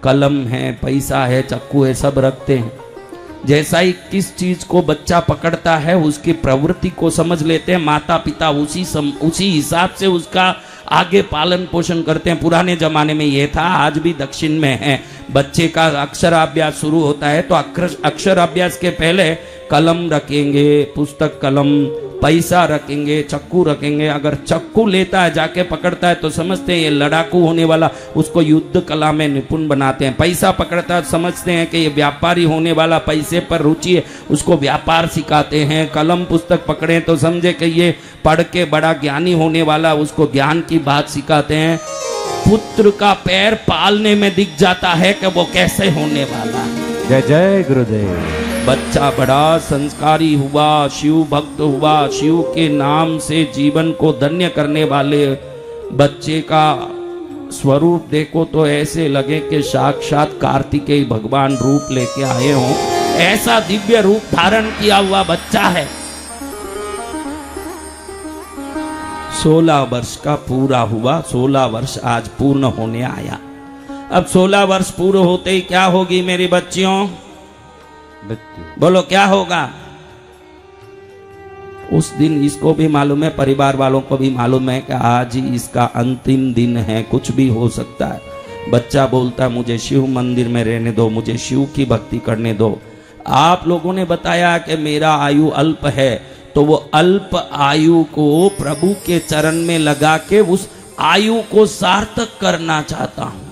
कलम है, पैसा है, चाकू है, सब रखते हैं। जैसा ही किस चीज को बच्चा पकड़ता है उसकी प्रवृत्ति को समझ लेते हैं, माता पिता उसी हिसाब से उसका आगे पालन पोषण करते हैं। पुराने जमाने में ये था, आज भी दक्षिण में है। बच्चे का अक्षराभ्यास शुरू होता है तो अक्षराभ्यास के पहले कलम रखेंगे, पुस्तक कलम, पैसा रखेंगे, चक्कू रखेंगे। अगर चक्कू लेता है, जाके पकड़ता है तो समझते हैं ये लड़ाकू होने वाला, उसको युद्ध कला में निपुण बनाते हैं। पैसा पकड़ता है समझते हैं कि ये व्यापारी होने वाला, पैसे पर रुचि है, उसको व्यापार सिखाते हैं। कलम पुस्तक पकड़े तो समझे कि ये पढ़ के बड़ा ज्ञानी होने वाला, उसको ज्ञान की बात सिखाते हैं। पुत्र का पैर पालने में दिख जाता है कि वो कैसे होने वाला है। जय जय गुरुदेव। बच्चा बड़ा संस्कारी हुआ, शिव भक्त हुआ, शिव के नाम से जीवन को धन्य करने वाले बच्चे का स्वरूप देखो तो ऐसे लगे कि साक्षात कार्तिकेय भगवान रूप लेके आए हों। ऐसा दिव्य रूप धारण किया हुआ बच्चा है। 16 वर्ष का पूरा हुआ, 16 वर्ष आज पूर्ण होने आया। अब 16 वर्ष पूरे होते ही क्या होगी मेरी बच्चियों? बोलो क्या होगा? उस दिन इसको भी मालूम है, परिवार वालों को भी मालूम है कि आज ही इसका अंतिम दिन है, कुछ भी हो सकता है। बच्चा बोलता है मुझे शिव मंदिर में रहने दो, मुझे शिव की भक्ति करने दो। आप लोगों ने बताया कि मेरा आयु अल्प है, तो वो अल्प आयु को प्रभु के चरण में लगा के उस आयु को सार्थक करना चाहता हूं।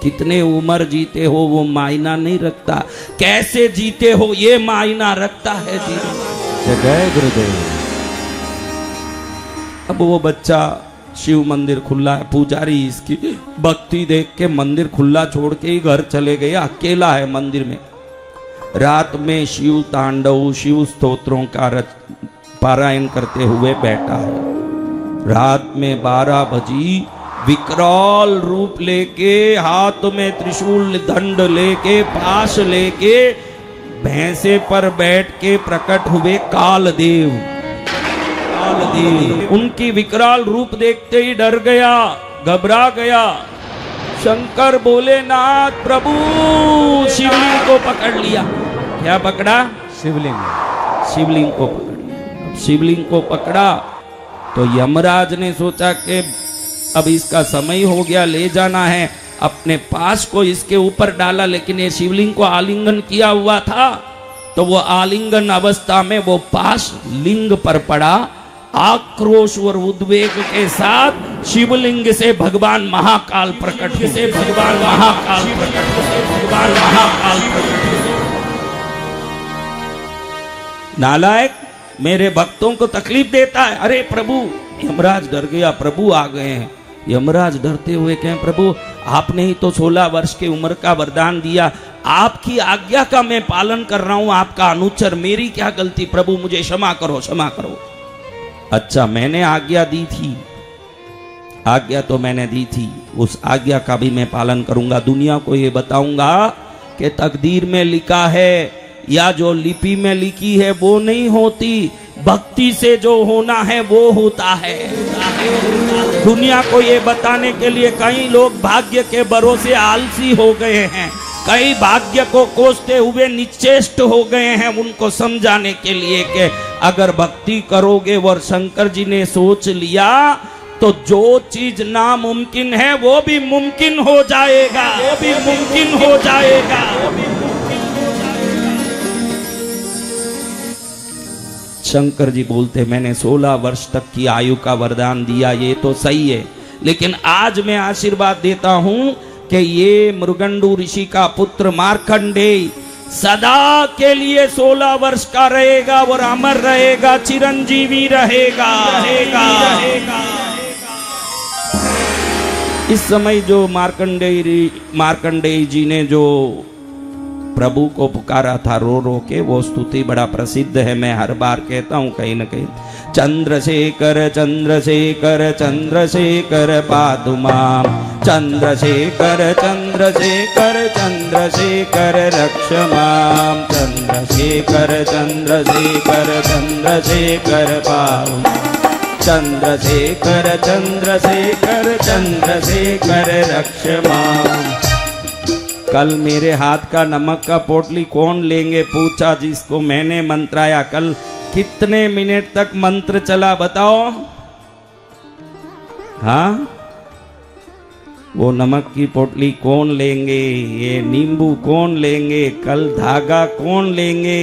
कितने उम्र जीते हो वो मायना नहीं रखता, कैसे जीते हो ये मायना रखता है जीवन। जय गुरुदेव। अब वो बच्चा, शिव मंदिर खुला है, पुजारी इसकी भक्ति देख के मंदिर खुला छोड़ के ही घर चले गए, अकेला है मंदिर में। रात में शिव तांडव, शिव स्तोत्रों का पारायण करते हुए बैठा है। रात में 12 बजी विकराल रूप लेके, हाथ में त्रिशूल दंड लेके, पाश लेके, भैंसे पर बैठ के प्रकट हुए कालदेव। कालदेव उनकी विकराल रूप देखते ही डर गया, घबरा गया। शंकर बोले नाथ प्रभु, शिवलिंग को पकड़ लिया। क्या पकड़ा? शिवलिंग। शिवलिंग को पकड़ लिया। अब शिवलिंग को पकड़ा तो यमराज ने सोचा कि अब इसका समय हो गया, ले जाना है। अपने पास को इसके ऊपर डाला, लेकिन ये शिवलिंग को आलिंगन किया हुआ था, तो वो आलिंगन अवस्था में वो पास लिंग पर पड़ा। आक्रोश और उद्वेग के साथ शिवलिंग से भगवान महाकाल प्रकट हुए। से भगवान महाकाल प्रकट हुए। भगवान महाकाल प्रकट हुए। नालायक, मेरे भक्तों को तकलीफ देता है। अरे प्रभु, यमराज डर गया, प्रभु आ गए हैं। यमराज डरते हुए कहें प्रभु आपने ही तो 16 वर्ष की उम्र का वरदान दिया, आपकी आज्ञा का मैं पालन कर रहा हूं, आपका अनुचर, मेरी क्या गलती? प्रभु मुझे क्षमा करो, क्षमा करो। अच्छा, मैंने आज्ञा दी थी, आज्ञा तो मैंने दी थी, उस आज्ञा का भी मैं पालन करूंगा। दुनिया को ये बताऊंगा कि तकदीर में लिखा है या जो लिपि में लिखी है वो नहीं होती, भक्ति से जो होना है वो होता है। दुनिया को ये बताने के लिए कई लोग भाग्य के भरोसे आलसी हो गए हैं, कई भाग्य को कोसते हुए निश्चेष्ट हो गए हैं। उनको समझाने के लिए कि अगर भक्ति करोगे, और शंकर जी ने सोच लिया तो जो चीज नामुमकिन है वो भी मुमकिन हो जाएगा, वो भी मुमकिन हो जाएगा। शंकर जी बोलते मैंने 16 वर्ष तक की आयु का वरदान दिया, ये तो सही है, लेकिन आज मैं आशीर्वाद देता हूं कि ये मृगंडू ऋषि का पुत्र मार्कंडेय सदा के लिए 16 वर्ष का रहेगा और अमर रहेगा, चिरंजीवी रहेगा। इस समय जो मार्कंडेय जी ने जो प्रभु को पुकारा था रो रो के, वो स्तुति बड़ा प्रसिद्ध है, मैं हर बार कहता हूं कहीं न कहीं। चंद्रशेखर चंद्रशेखर चंद्रशेखर पातु मां, चंद्रशेखर चंद्रशेखर चंद्रशेखर रक्ष मां, चंद्रशेखर चंद्रशेखर चंद्रशेखर पातु, चंद्रशेखर चंद्रशेखर चंद्रशेखर रक्ष मां। कल मेरे हाथ का नमक का पोटली कौन लेंगे, पूछा जिसको मैंने मंत्राया। कल कितने मिनट तक मंत्र चला बताओ? हाँ, वो नमक की पोटली कौन लेंगे, ये नींबू कौन लेंगे, कल धागा कौन लेंगे?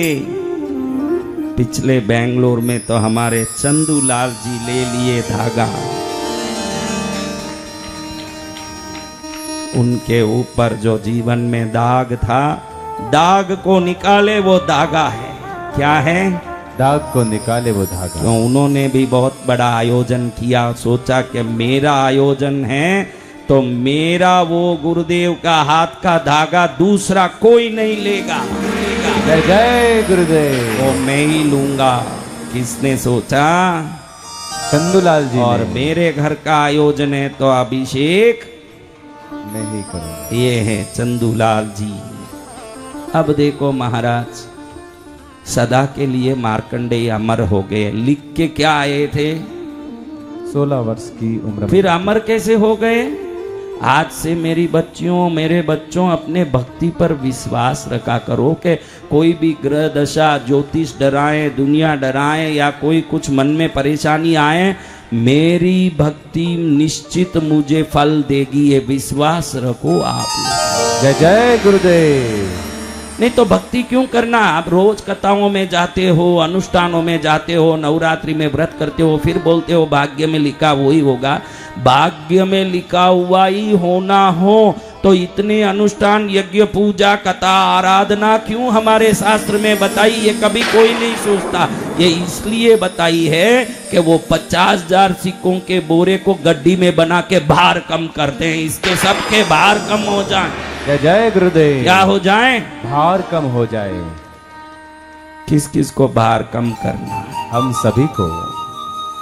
पिछले बेंगलोर में तो हमारे चंदूलाल जी ले लिए धागा। उनके ऊपर जो जीवन में दाग था, दाग को निकाले वो धागा है। क्या है? दाग को निकाले वो धागा। तो उन्होंने भी बहुत बड़ा आयोजन किया, सोचा कि मेरा आयोजन है तो मेरा वो गुरुदेव का हाथ का धागा दूसरा कोई नहीं लेगा। जय जय गुरुदेव। वो मैं ही लूंगा। किसने सोचा? चंदूलाल जी और ने। मेरे घर का आयोजन है तो अभिषेक मैं ही करूंगा। ये है चंदूलाल जी। अब देखो महाराज, सदा के लिए मार्कंडेय अमर हो गए। लिख के क्या आए थे? 16 वर्ष की उम्र। फिर अमर कैसे हो गए? आज से मेरी बच्चियों, मेरे बच्चों, अपने भक्ति पर विश्वास रखा करो कि कोई भी ग्रह दशा, ज्योतिष डराए, दुनिया डराए या कोई कुछ मन में परेशानी आए, मेरी भक्ति निश्चित मुझे फल देगी, ये विश्वास रखो आप। जय जय गुरुदेव। नहीं तो भक्ति क्यों करना? आप रोज कथाओं में जाते हो, अनुष्ठानों में जाते हो, नवरात्रि में व्रत करते हो, फिर बोलते हो भाग्य में लिखा वही होगा। भाग्य में लिखा हुआ ही होना हो तो इतने अनुष्ठान, यज्ञ, पूजा, कथा, आराधना क्यों हमारे शास्त्र में बताई? ये कभी कोई नहीं सोचता। ये इसलिए बताई है कि वो 50,000 सिक्कों के बोरे को गड्डी में बना के भार कम करते हैं, इसके सबके भार कम हो जाए। जय जय गुरुदेव। क्या हो जाए? भार कम हो जाए। किस किस को भार कम करना? हम सभी को।